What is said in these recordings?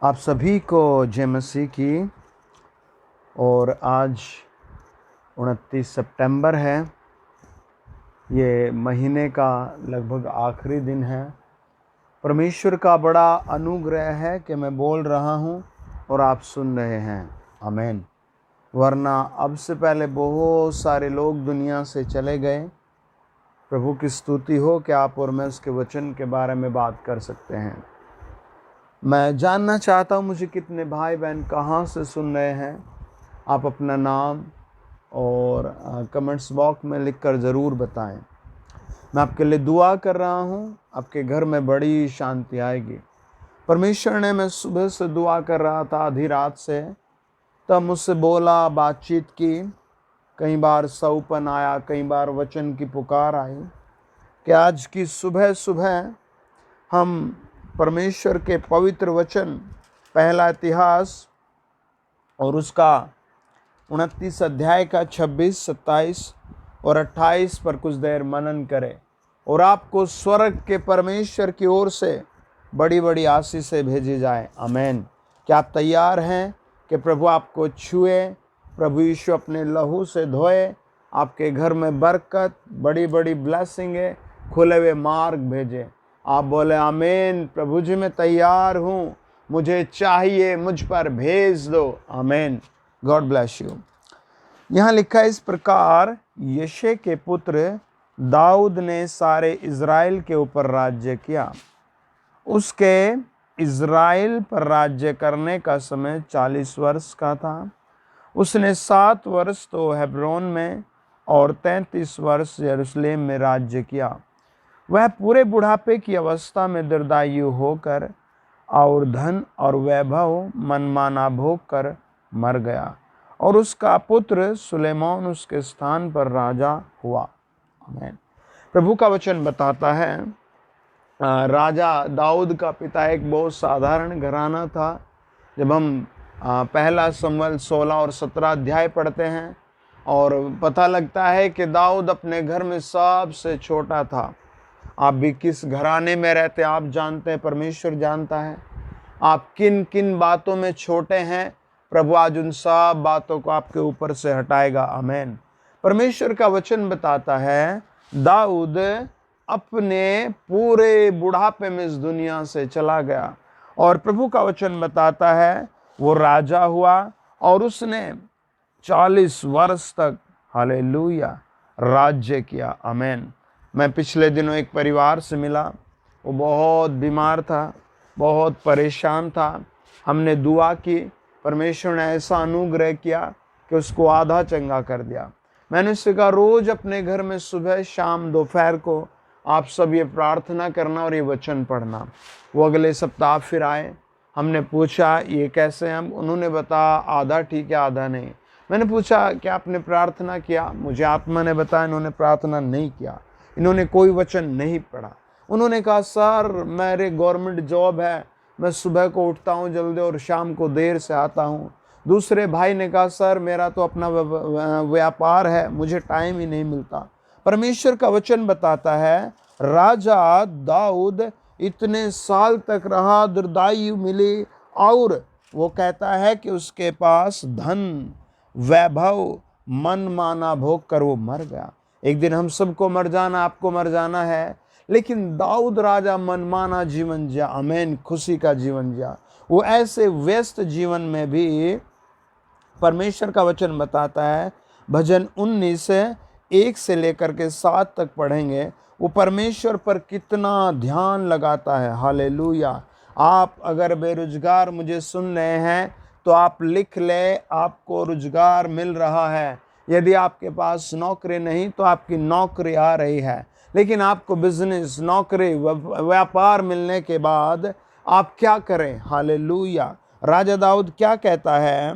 आप सभी को जय मसीह की। और आज 29 सितंबर है। ये महीने का लगभग आखिरी दिन है। परमेश्वर का बड़ा अनुग्रह है कि मैं बोल रहा हूँ और आप सुन रहे हैं। आमीन। वरना अब से पहले बहुत सारे लोग दुनिया से चले गए। प्रभु की स्तुति हो कि आप और मैं उसके वचन के बारे में बात कर सकते हैं। मैं जानना चाहता हूँ मुझे कितने भाई बहन कहाँ से सुन रहे हैं। आप अपना नाम और कमेंट्स बॉक्स में लिखकर ज़रूर बताएं। मैं आपके लिए दुआ कर रहा हूँ, आपके घर में बड़ी शांति आएगी। परमेश्वर ने, मैं सुबह से दुआ कर रहा था आधी रात से, तब मुझसे बोला, बातचीत की। कई बार सऊपन आया, कई बार वचन की पुकार आई कि आज की सुबह सुबह हम परमेश्वर के पवित्र वचन पहला इतिहास और उसका 29 अध्याय का 26, 27 और 28 पर कुछ देर मनन करें और आपको स्वर्ग के परमेश्वर की ओर से बड़ी बड़ी आशीषें भेजी जाए। आमीन। क्या आप तैयार हैं कि प्रभु आपको छुए, प्रभु यीशु अपने लहू से धोए, आपके घर में बरकत, बड़ी बड़ी ब्लेसिंगें, खुले हुए मार्ग भेजे। आप बोले आमीन। प्रभु जी मैं तैयार हूँ, मुझे चाहिए, मुझ पर भेज दो। आमीन। God bless you. यहाँ लिखा है इस प्रकार, यशे के पुत्र दाऊद ने सारे इज़राइल के ऊपर राज्य किया। उसके इज़राइल पर राज्य करने का समय 40 वर्ष का था। उसने 7 वर्ष तो हेब्रोन में और 33 वर्ष यरूशलेम में राज्य किया। वह पूरे बुढ़ापे की अवस्था में दीर्घायु होकर और धन और वैभव मनमाना भोग कर मर गया, और उसका पुत्र सुलेमान उसके स्थान पर राजा हुआ। आमीन। प्रभु का वचन बताता है, राजा दाऊद का पिता एक बहुत साधारण घराना था। जब हम पहला शमूएल 16 और 17 अध्याय पढ़ते हैं और पता लगता है कि दाऊद अपने घर में सबसे छोटा था। आप भी किस घराने में रहते हैं आप जानते हैं, परमेश्वर जानता है आप किन किन बातों में छोटे हैं। प्रभु आज उन सब बातों को आपके ऊपर से हटाएगा। आमीन। परमेश्वर का वचन बताता है, दाऊद अपने पूरे बुढ़ापे में इस दुनिया से चला गया और प्रभु का वचन बताता है वो राजा हुआ और उसने 40 वर्ष तक हालेलुया राज्य किया। आमीन। मैं पिछले दिनों एक परिवार से मिला, वो बहुत बीमार था, बहुत परेशान था। हमने दुआ की, परमेश्वर ने ऐसा अनुग्रह किया कि उसको आधा चंगा कर दिया। मैंने उससे कहा रोज़ अपने घर में सुबह शाम दोपहर को आप सब ये प्रार्थना करना और ये वचन पढ़ना। वो अगले सप्ताह फिर आए। हमने पूछा ये कैसे हम, उन्होंने बताया आधा ठीक है आधा नहीं। मैंने पूछा क्या आपने प्रार्थना किया? मुझे आत्मा ने बताया इन्होंने प्रार्थना नहीं किया, इन्होंने कोई वचन नहीं पढ़ा। उन्होंने कहा सर मेरे गवर्नमेंट जॉब है, मैं सुबह को उठता हूँ जल्दी और शाम को देर से आता हूँ। दूसरे भाई ने कहा सर मेरा तो अपना व्यापार है, मुझे टाइम ही नहीं मिलता। परमेश्वर का वचन बताता है राजा दाऊद इतने साल तक रहा, दीर्घायु मिली, और वो कहता है कि उसके पास धन वैभव मन माना भोग कर वो मर गया। एक दिन हम सबको मर जाना, आपको मर जाना है, लेकिन दाऊद राजा मनमाना जीवन जिया। आमीन। खुशी का जीवन जिया। वो ऐसे व्यस्त जीवन में भी परमेश्वर का वचन बताता है, भजन 19 1 से लेकर के 7 तक पढ़ेंगे, वो परमेश्वर पर कितना ध्यान लगाता है। हालेलुया। आप अगर बेरोजगार मुझे सुन रहे हैं तो आप लिख ले, आपको रोजगार मिल रहा है। यदि आपके पास नौकरी नहीं तो आपकी नौकरी आ रही है, लेकिन आपको बिजनेस, नौकरी, व्यापार मिलने के बाद आप क्या करें? हालेलुया। राजा दाऊद क्या कहता है?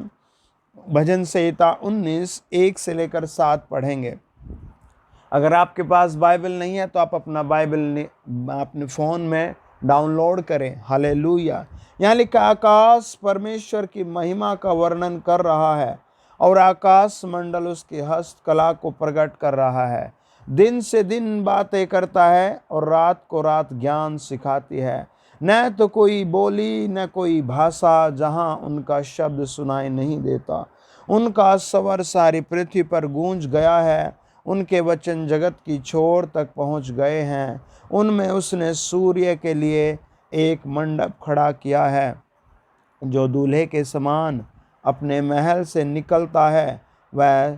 भजन संहिता 19 1 से लेकर 7 पढ़ेंगे। अगर आपके पास बाइबल नहीं है तो आप अपना बाइबल अपने फ़ोन में डाउनलोड करें। हालेलुया। यहाँ लिखा आकाश परमेश्वर की महिमा का वर्णन कर रहा है और आकाश मंडल उसकी हस्तकला को प्रकट कर रहा है। दिन से दिन बातें करता है और रात को रात ज्ञान सिखाती है। न तो कोई बोली न कोई भाषा जहाँ उनका शब्द सुनाई नहीं देता। उनका स्वर सारी पृथ्वी पर गूंज गया है, उनके वचन जगत की छोर तक पहुँच गए हैं। उनमें उसने सूर्य के लिए एक मंडप खड़ा किया है, जो दूल्हे के समान अपने महल से निकलता है। वह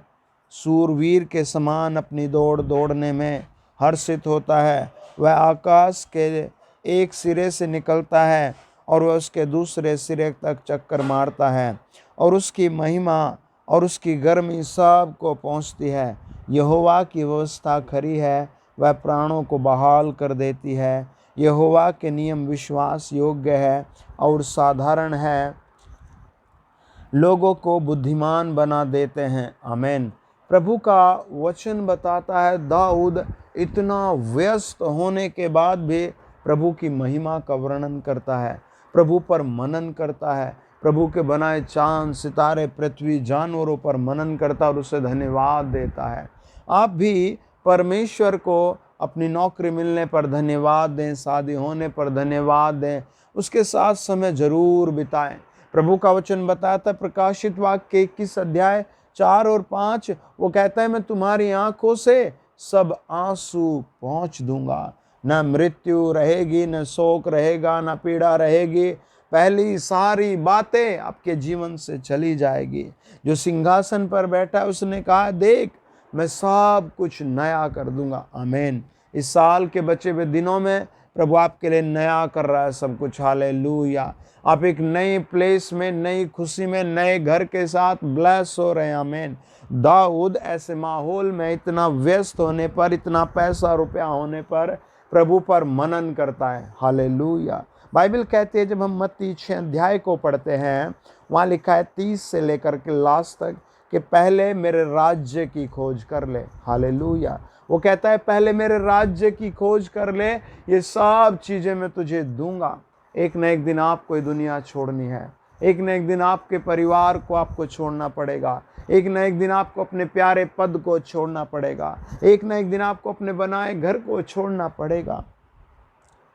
सूरवीर के समान अपनी दौड़ दौड़ने में हर्षित होता है। वह आकाश के एक सिरे से निकलता है और वह उसके दूसरे सिरे तक चक्कर मारता है, और उसकी महिमा और उसकी गर्मी सब को पहुँचती है। यहोवा की व्यवस्था खरी है, वह प्राणों को बहाल कर देती है। यहोवा के नियम विश्वास योग्य है और साधारण है, लोगों को बुद्धिमान बना देते हैं। आमीन। प्रभु का वचन बताता है, दाऊद इतना व्यस्त होने के बाद भी प्रभु की महिमा का वर्णन करता है, प्रभु पर मनन करता है, प्रभु के बनाए चांद सितारे पृथ्वी जानवरों पर मनन करता और उसे धन्यवाद देता है। आप भी परमेश्वर को अपनी नौकरी मिलने पर धन्यवाद दें, शादी होने पर धन्यवाद दें, उसके साथ समय जरूर बिताएं। प्रभु का वचन बताता है, प्रकाशित वाक्य 21 अध्याय 4 और 5, वो कहता है, मैं तुम्हारी आंखों से सब आंसू पोंछ दूंगा। न मृत्यु रहेगी, न शोक रहेगा, न पीड़ा रहेगी, पहली सारी बातें आपके जीवन से चली जाएगी। जो सिंहासन पर बैठा है उसने कहा, देख मैं सब कुछ नया कर दूंगा। आमीन। इस साल के बचे हुए दिनों में प्रभु आपके लिए नया कर रहा है सब कुछ। हालेलुया। आप एक नई प्लेस में, नई खुशी में, नए घर के साथ ब्लेस हो रहे हैं। आमीन। दाऊद ऐसे माहौल में इतना व्यस्त होने पर, इतना पैसा रुपया होने पर प्रभु पर मनन करता है। हालेलुया। बाइबल कहती है, जब हम मत्ती 6 अध्याय को पढ़ते हैं, वहाँ लिखा है 30 से लेकर के लास्ट तक कि पहले मेरे राज्य की खोज कर ले। हालेलुया। वो कहता है, पहले मेरे राज्य की खोज कर ले, ये सब चीज़ें मैं तुझे दूंगा। एक न एक दिन आपको ये दुनिया छोड़नी है, एक न एक दिन आपके परिवार को आपको छोड़ना पड़ेगा, एक न एक दिन आपको अपने प्यारे पद को छोड़ना पड़ेगा, एक न एक दिन आपको अपने बनाए घर को छोड़ना पड़ेगा।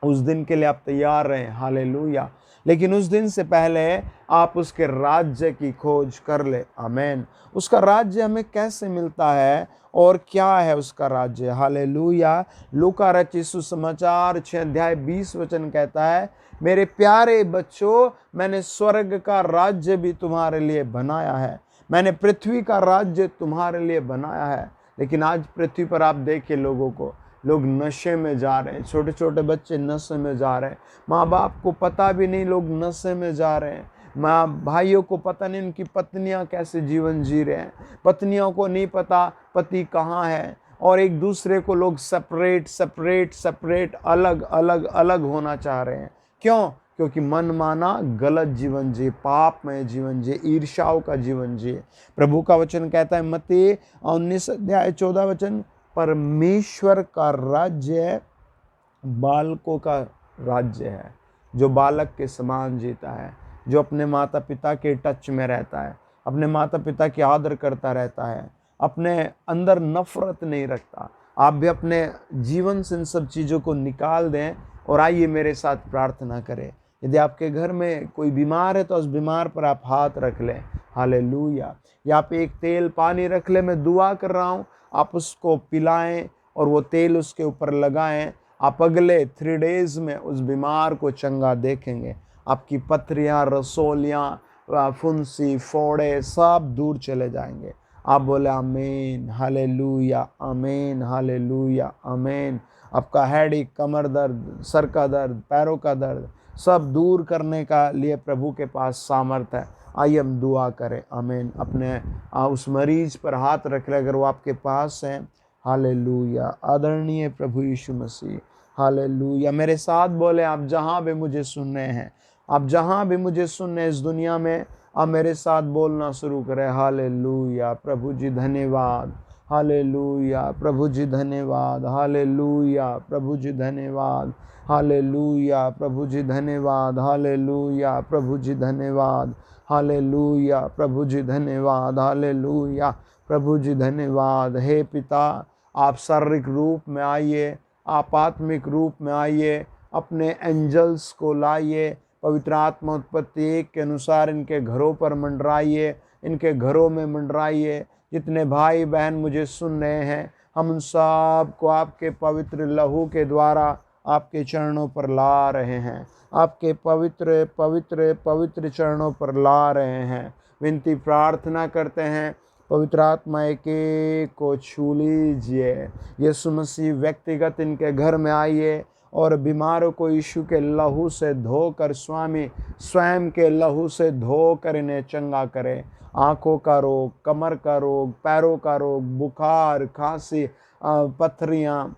उस दिन के लिए आप तैयार रहें। हालेलुया। लेकिन उस दिन से पहले आप उसके राज्य की खोज कर ले। आमीन। उसका राज्य हमें कैसे मिलता है और क्या है उसका राज्य? हालेलुया। लूका रचित सुसमाचार 6 अध्याय 20 वचन कहता है, मेरे प्यारे बच्चों, मैंने स्वर्ग का राज्य भी तुम्हारे लिए बनाया है, मैंने पृथ्वी का राज्य तुम्हारे लिए बनाया है। लेकिन आज पृथ्वी पर आप देखिए लोगों को, लोग नशे में जा रहे हैं, छोटे छोटे बच्चे नशे में जा रहे हैं, माँ बाप को पता भी नहीं लोग नशे में जा रहे हैं, माँ भाइयों को पता नहीं उनकी पत्नियाँ कैसे जीवन जी रहे हैं, पत्नियों को नहीं पता पति कहाँ है, और एक दूसरे को लोग सेपरेट अलग अलग अलग होना चाह रहे हैं। क्यों? क्योंकि मनमाना गलत जीवन जिए, पाप में जीवन जिए, ईर्ष्याओं का जीवन जिए। प्रभु का वचन कहता है मत्ती 19 अध्याय 14 वचन, परमेश्वर का राज्य बालकों का राज्य है, जो बालक के समान जीता है, जो अपने माता पिता के टच में रहता है, अपने माता पिता की आदर करता रहता है, अपने अंदर नफरत नहीं रखता। आप भी अपने जीवन से इन सब चीज़ों को निकाल दें और आइए मेरे साथ प्रार्थना करें। यदि आपके घर में कोई बीमार है तो उस बीमार पर आप हाथ रख लें। हालेलुया। या आप एक तेल पानी रख लें, मैं दुआ कर रहा हूँ, आप उसको पिलाएं और वो तेल उसके ऊपर लगाएं। आप अगले 3 डेज़ में उस बीमार को चंगा देखेंगे। आपकी पथरियाँ, रसोलियाँ, फुंसी, फोड़े सब दूर चले जाएंगे। आप बोले आमीन, हालेलुया, आमीन, हालेलुया, आमीन। आपका हेडेक, कमर दर्द, सर का दर्द, पैरों का दर्द सब दूर करने का लिए प्रभु के पास सामर्थ्य है। आइए हम दुआ करें। आमीन। अपने उस मरीज पर हाथ रख ले अगर वो आपके पास हैं। हालेलुया। आदरणीय प्रभु यीशु मसीह, हालेलुया। मेरे साथ बोले, आप जहाँ भी मुझे सुन रहे हैं, आप जहाँ भी मुझे सुन रहे हैं इस दुनिया में, आप मेरे साथ बोलना शुरू करें। हालेलुया। प्रभु जी धन्यवाद। हालेलुया। प्रभु जी धन्यवाद। हालेलुया। प्रभु जी धन्यवाद। हालेलुया। प्रभु जी धन्यवाद। हालेलुया। प्रभु जी धन्यवाद। हालेलुया। प्रभु जी धन्यवाद। हालेलुया। प्रभु जी धन्यवाद। हे पिता, आप शारीरिक रूप में आइए, आप आत्मिक रूप में आइए, अपने एंजल्स को लाइए। पवित्र आत्मा उत्पत्ति 1 के अनुसार इनके घरों पर मंडराइए, इनके घरों में मंडराइए। जितने भाई बहन मुझे सुन रहे हैं, हम उन सब को आपके पवित्र लहू के द्वारा आपके चरणों पर ला रहे हैं, आपके पवित्र पवित्र पवित्र चरणों पर ला रहे हैं। विनती प्रार्थना करते हैं, पवित्र आत्मा एक एक को छू लीजिए। यीशु मसीह व्यक्तिगत इनके घर में आइए और बीमारों को यीशु के लहू से धोकर, स्वामी स्वयं के लहू से धोकर इन्हें चंगा करें। आँखों का रोग, कमर का रोग, पैरों का रोग, बुखार, खांसी, पथरियाँ,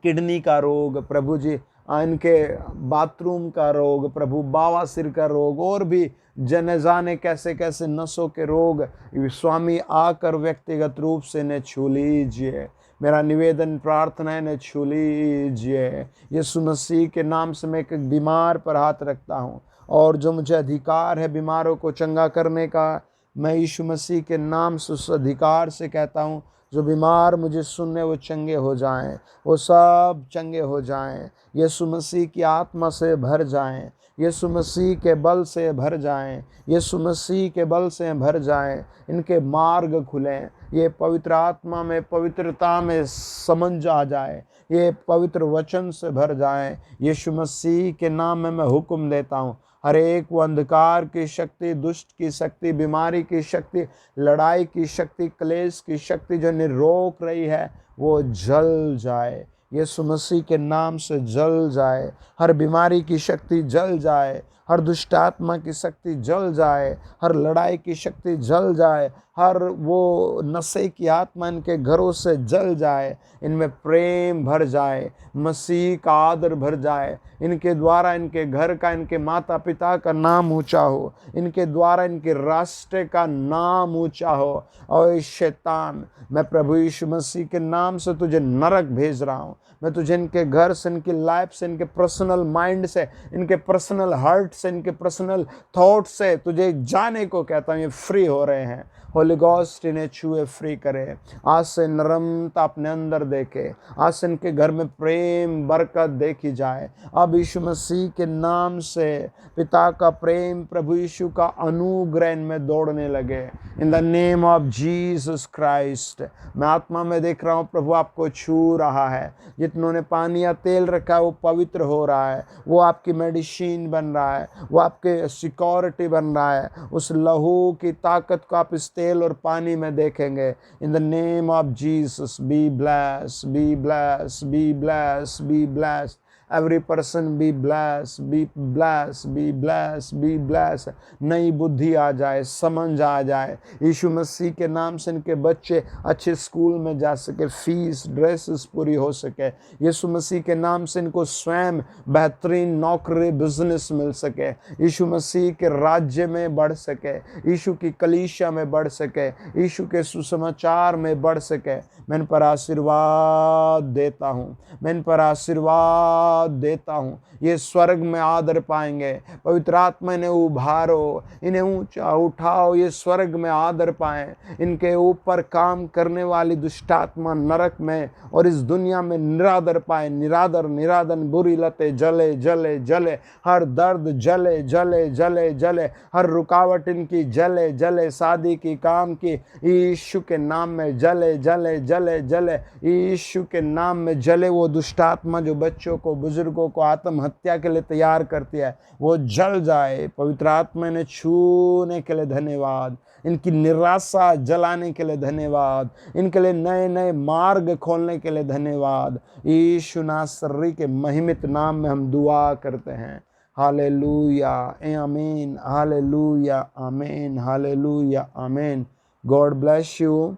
किडनी का रोग, प्रभु जी इनके बाथरूम का रोग, प्रभु बवासीर का रोग, और भी जन जाने कैसे कैसे नसों के रोग, स्वामी आकर व्यक्तिगत रूप से इन्हें छू लीजिए। मेरा निवेदन प्रार्थना है, इन्हें छू लीजिए। यीशु मसीह के नाम से मैं एक बीमार पर हाथ रखता हूँ, और जो मुझे अधिकार है बीमारों को चंगा करने का, मैं यीशु मसीह के नाम से उस अधिकार से कहता हूँ, जो बीमार मुझे सुनने वो चंगे हो जाएं, वो सब चंगे हो जाएं। यीशु मसीह की आत्मा से भर जाएं, यीशु मसीह के बल से भर जाएं, यीशु मसीह के बल से भर जाएं। इनके मार्ग खुलें, ये पवित्र आत्मा में, पवित्रता में समझ आ जाए, ये पवित्र वचन से भर जाएं। यीशु मसीह के नाम में मैं हुक्म देता हूँ, हर एक वो अंधकार की शक्ति, दुष्ट की शक्ति, बीमारी की शक्ति, लड़ाई की शक्ति, क्लेश की शक्ति जो इन्हें रोक रही है, वो जल जाए। यीशु मसीह के नाम से जल जाए। हर बीमारी की शक्ति जल जाए, हर दुष्ट आत्मा की शक्ति जल जाए, हर लड़ाई की शक्ति जल जाए, हर वो नशे की आत्मा इनके घरों से जल जाए। इनमें प्रेम भर जाए, मसीह का आदर भर जाए। इनके द्वारा इनके घर का, इनके माता पिता का नाम ऊंचा हो, इनके द्वारा इनके राष्ट्र का नाम ऊंचा हो। और शैतान, मैं प्रभु यीशु मसीह के नाम से तुझे नरक भेज रहा हूँ। मैं तुझे इनके घर से, इनकी लाइफ से, इनके पर्सनल माइंड से, इनके पर्सनल हार्ट से, इनके पर्सनल थॉट से तुझे जाने को कहता हूँ। ये फ्री हो रहे हैं। होली गॉस्ट इन्हें छुए, फ्री करे। आज से नरमता अपने अंदर देखे, आज से इनके घर में प्रेम बरकत देखी जाए। अब यीशु मसीह के नाम से पिता का प्रेम, प्रभु यीशु का अनुग्रह इनमें दौड़ने लगे। इन the name of Jesus Christ. मैं आत्मा में देख रहा हूँ, प्रभु आपको छू रहा है। जितनों ने पानी या तेल रखा है वो पवित्र हो रहा है, वो आपकी मेडिसिन बन रहा है, वो आपके सिक्योरिटी बन रहा है। उस लहू की ताकत को आप इस तेल और पानी में देखेंगे। In the name of Jesus, be bless, be bless, be bless, be bless. Every person be blessed, be blessed, be blessed, be blessed। नई बुद्धि आ जाए, समझ आ जाए। यीशु मसीह के नाम से इनके बच्चे अच्छे स्कूल में जा सके, फीस ड्रेसेस पूरी हो सके। यीशु मसीह के नाम से इनको स्वयं बेहतरीन नौकरी, बिजनेस मिल सके। यीशु मसीह के राज्य में बढ़ सके, यीशु की कलीसिया में बढ़ सके, यीशु के सुसमाचार में बढ़ सके। मैं इन पर आशीर्वाद देता हूँ, मैं इन पर आशीर्वाद देता हूँ। ये स्वर्ग में आदर पाएंगे। पवित्र आत्मा इन्हें उभारो, इन्हें ऊंचा उठाओ, ये स्वर्ग में आदर पाएं। इनके ऊपर काम करने वाली दुष्टात्मा नरक में और इस दुनिया में निरादर पाए। निरादर, निरादन, बुरी लतें जले जले जले, हर दर्द जले जले जले जले, हर रुकावट इनकी जले जले, शादी की, काम की, यीशु के नाम में जले जले जले जले, यीशु के नाम में जले। वो दुष्टात्मा जो बच्चों को, बुजुर्गों को आत्महत्या के लिए तैयार करती है, वो जल जाए। पवित्र आत्मा ने छूने के लिए धन्यवाद, इनकी निराशा जलाने के लिए धन्यवाद, इनके लिए नए नए मार्ग खोलने के लिए धन्यवाद। यीशु नासरी के महिमित नाम में हम दुआ करते हैं। हालेलुया, आमीन, हालेलुया, आमीन, हालेलुया, आमीन। God bless you.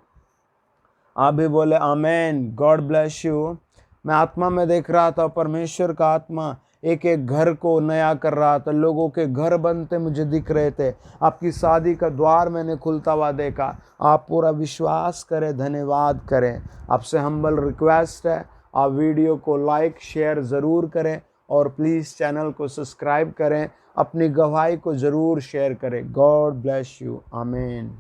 आप भी बोले आमीन। God bless you. मैं आत्मा में देख रहा था, परमेश्वर का आत्मा एक एक घर को नया कर रहा था। लोगों के घर बनते मुझे दिख रहे थे। आपकी शादी का द्वार मैंने खुलता हुआ देखा। आप पूरा विश्वास करें, धन्यवाद करें। आपसे हम्बल रिक्वेस्ट है, आप वीडियो को लाइक शेयर ज़रूर करें और प्लीज़ चैनल को सब्सक्राइब करें। अपनी गवाही को ज़रूर शेयर करें। God bless you. आमीन।